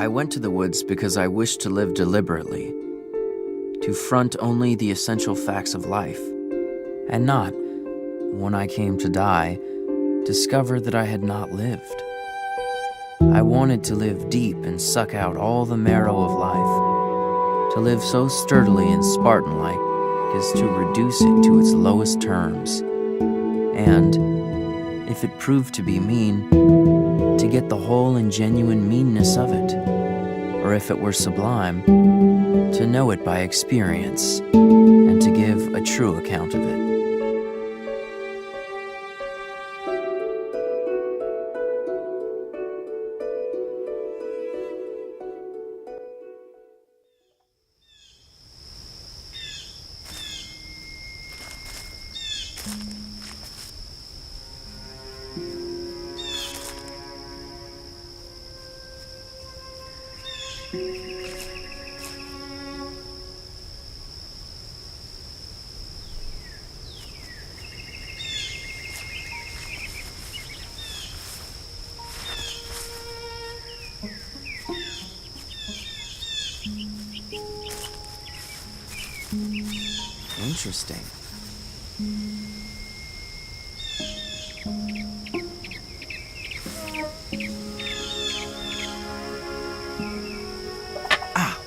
I went to the woods because I wished to live deliberately, to front only the essential facts of life, and not, when I came to die, discover that I had not lived. I wanted to live deep and suck out all the marrow of life, to live so sturdily and Spartan-like as to reduce it to its lowest terms, and, if it proved to be mean, to get the whole and genuine meanness of it, or if it were sublime, to know it by experience, and to give a true account of it. Interesting. Ah!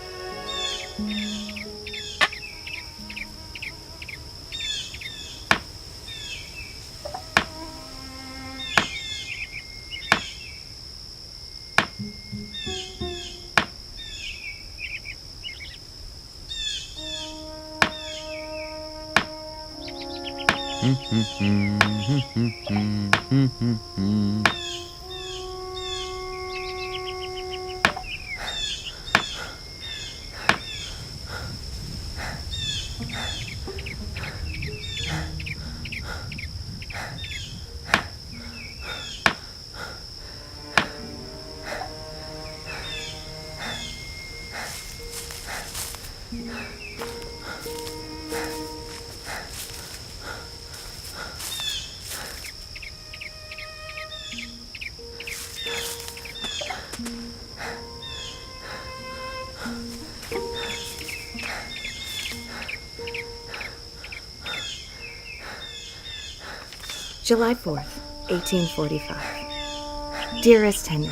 July 4th, 1845. Dearest Henry,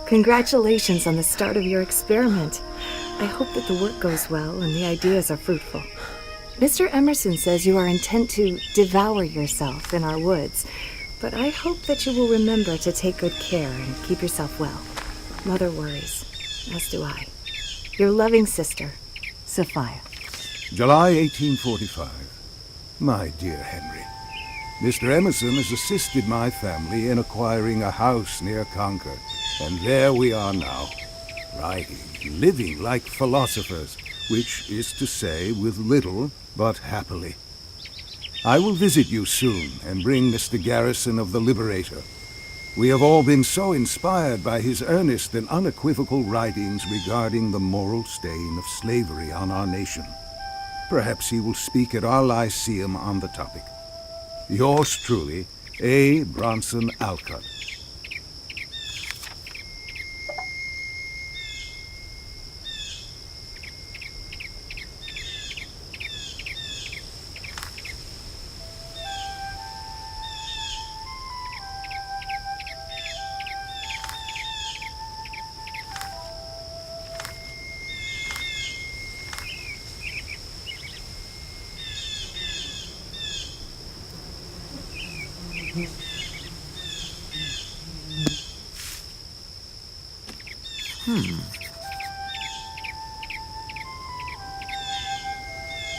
congratulations on the start of your experiment. I hope that the work goes well and the ideas are fruitful. Mr. Emerson says you are intent to devour yourself in our woods, but I hope that you will remember to take good care and keep yourself well. Mother worries, as do I. Your loving sister, Sophia. July 1845. My dear Henry, Mr. Emerson has assisted my family in acquiring a house near Concord, and there we are now, writing, living like philosophers, which is to say, with little, but happily. I will visit you soon and bring Mr. Garrison of the Liberator. We have all been so inspired by his earnest and unequivocal writings regarding the moral stain of slavery on our nation. Perhaps he will speak at our Lyceum on the topic. Yours truly, A. Bronson Alcott.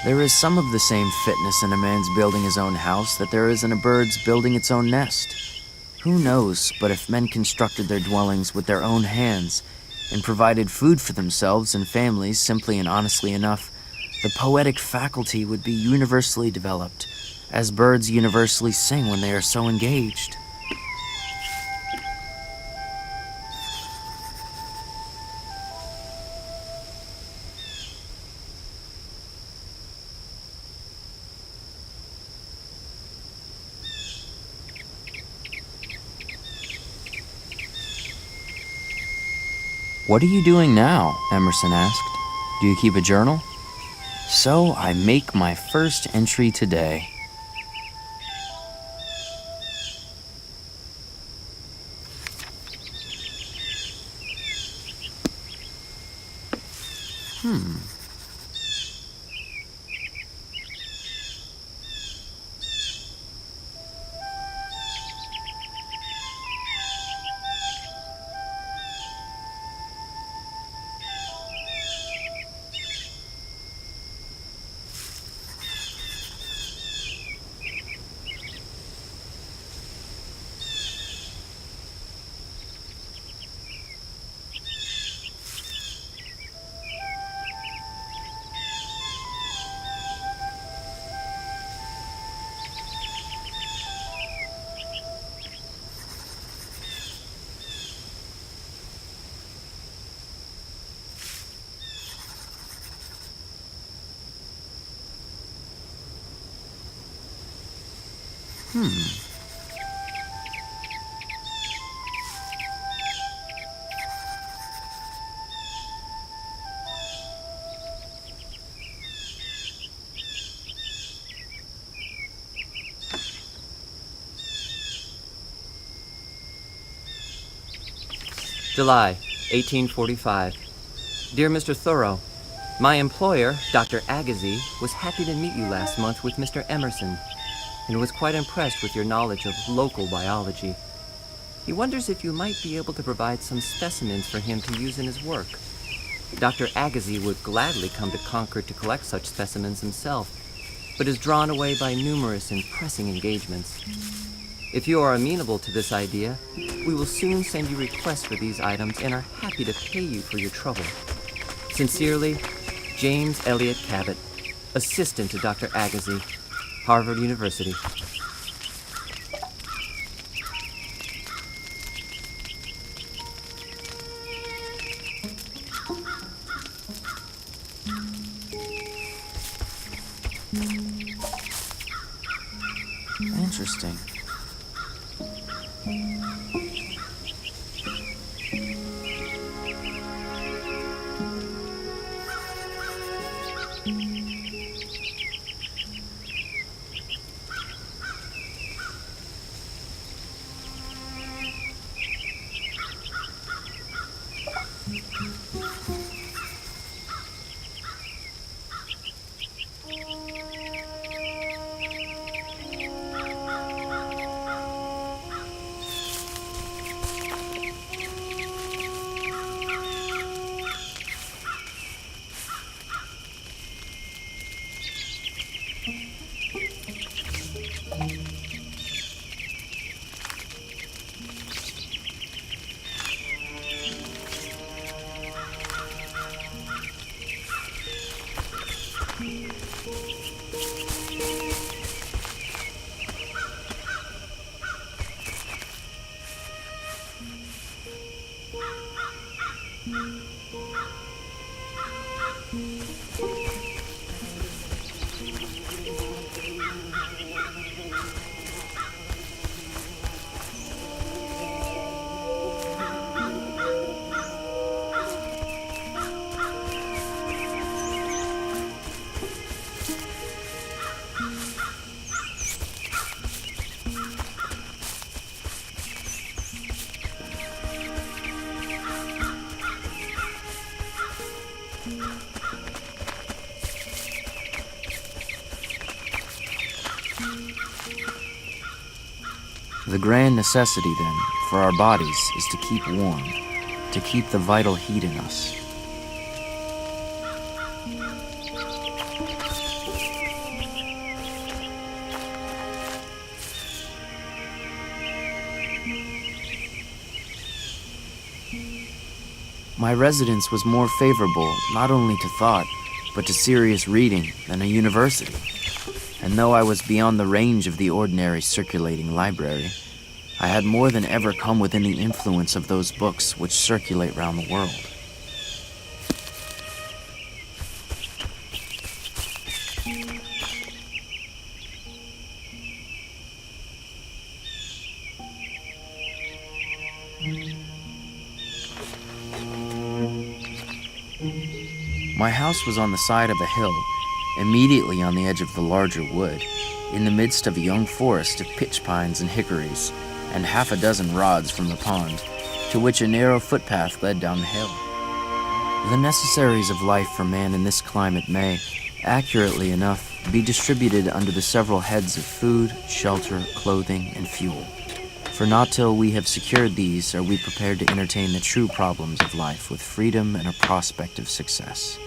There is some of the same fitness in a man's building his own house that there is in a bird's building its own nest. Who knows but if men constructed their dwellings with their own hands and provided food for themselves and families simply and honestly enough, the poetic faculty would be universally developed, as birds universally sing when they are so engaged. "What are you doing now?" Emerson asked. "Do you keep a journal?" So I make my first entry today. July, 1845. Dear Mr. Thoreau, my employer, Dr. Agassiz, was happy to meet you last month with Mr. Emerson, and was quite impressed with your knowledge of local biology. He wonders if you might be able to provide some specimens for him to use in his work. Dr. Agassiz would gladly come to Concord to collect such specimens himself, but is drawn away by numerous and pressing engagements. If you are amenable to this idea, we will soon send you requests for these items and are happy to pay you for your trouble. Sincerely, James Elliott Cabot, Assistant to Dr. Agassiz, Harvard University. Interesting. The grand necessity, then, for our bodies is to keep warm, to keep the vital heat in us. My residence was more favorable not only to thought, but to serious reading than a university. And though I was beyond the range of the ordinary circulating library, I had more than ever come within the influence of those books which circulate round the world. My house was on the side of a hill, immediately on the edge of the larger wood, in the midst of a young forest of pitch pines and hickories, and half a dozen rods from the pond, to which a narrow footpath led down the hill. The necessaries of life for man in this climate may, accurately enough, be distributed under the several heads of food, shelter, clothing, and fuel. For not till we have secured these are we prepared to entertain the true problems of life with freedom and a prospect of success.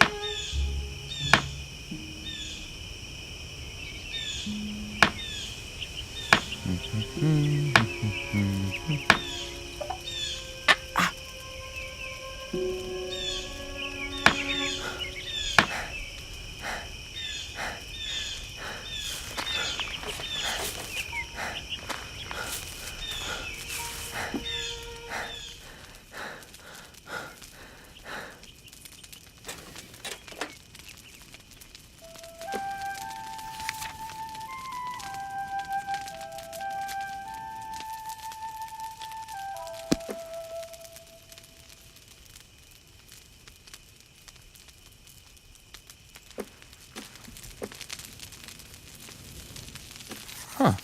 Huh.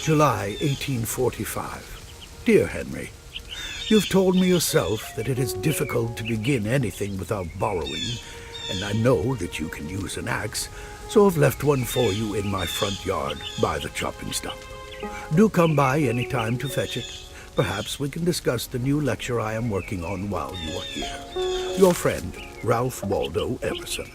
July 1845. Dear Henry, you've told me yourself that it is difficult to begin anything without borrowing, and I know that you can use an axe, so I've left one for you in my front yard by the chopping stump. Do come by any time to fetch it. Perhaps we can discuss the new lecture I am working on while you are here. Your friend, Ralph Waldo Emerson.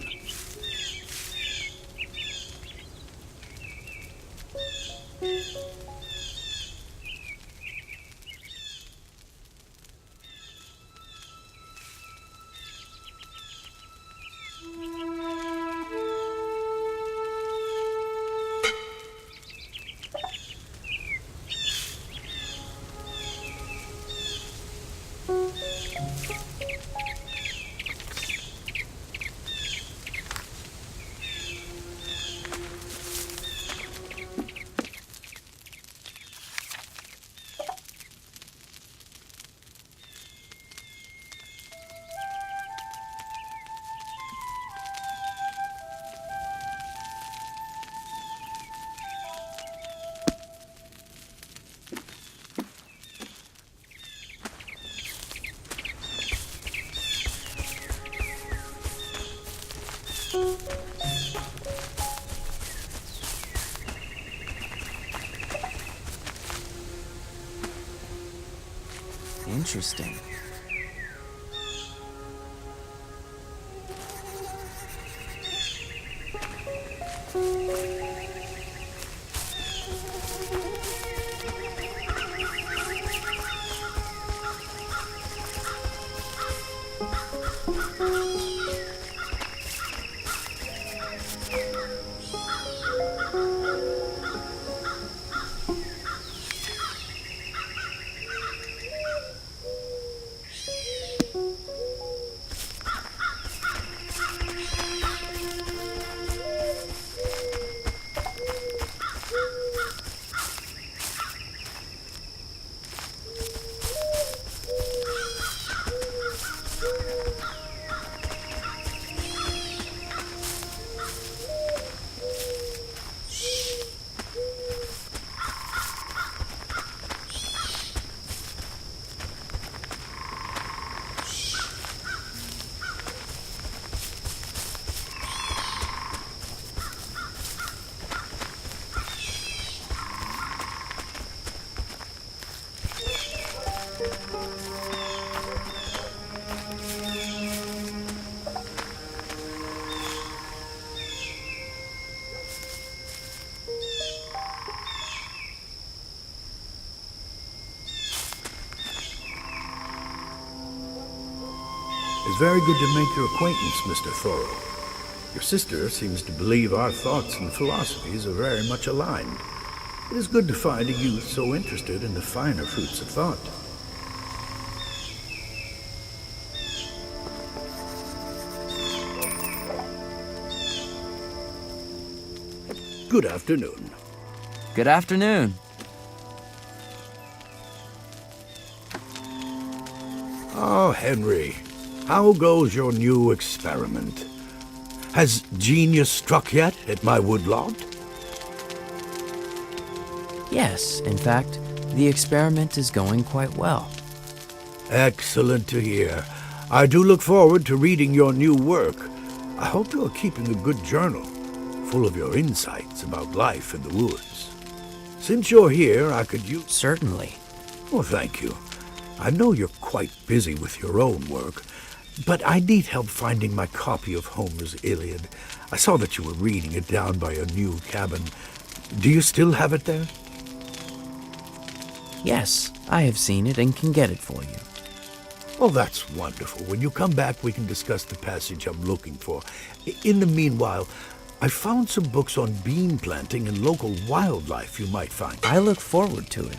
Interesting. It's very good to make your acquaintance, Mr. Thoreau. Your sister seems to believe our thoughts and philosophies are very much aligned. It is good to find a youth so interested in the finer fruits of thought. Good afternoon. Good afternoon. Oh, Henry, how goes your new experiment? Has genius struck yet at my woodlot? Yes, in fact, the experiment is going quite well. Excellent to hear. I do look forward to reading your new work. I hope you are keeping a good journal, full of your insights about life in the woods. Since you're here, I could use... Certainly. Well, thank you. I know you're quite busy with your own work, but I need help finding my copy of Homer's Iliad. I saw that you were reading it down by your new cabin. Do you still have it there? Yes, I have seen it and can get it for you. Oh, that's wonderful. When you come back, we can discuss the passage I'm looking for. In the meanwhile, I found some books on bean planting and local wildlife you might find. I look forward to it.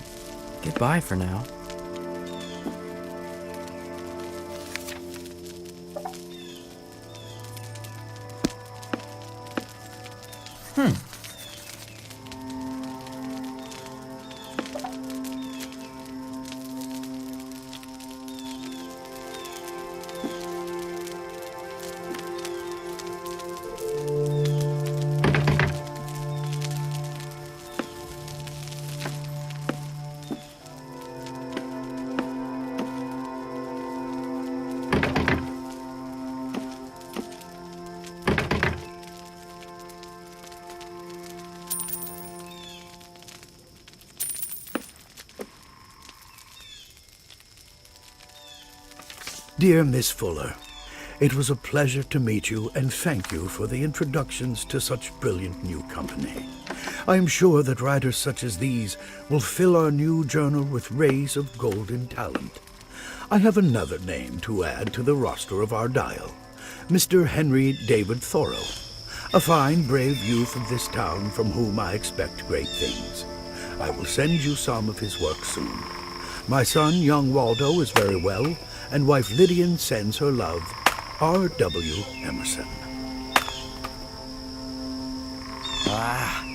Goodbye for now. Dear Miss Fuller, it was a pleasure to meet you, and thank you for the introductions to such brilliant new company. I am sure that writers such as these will fill our new journal with rays of golden talent. I have another name to add to the roster of our dial, Mr. Henry David Thoreau, a fine, brave youth of this town from whom I expect great things. I will send you some of his work soon. My son, young Waldo, is very well, and wife Lydian sends her love. R.W. Emerson. Ah,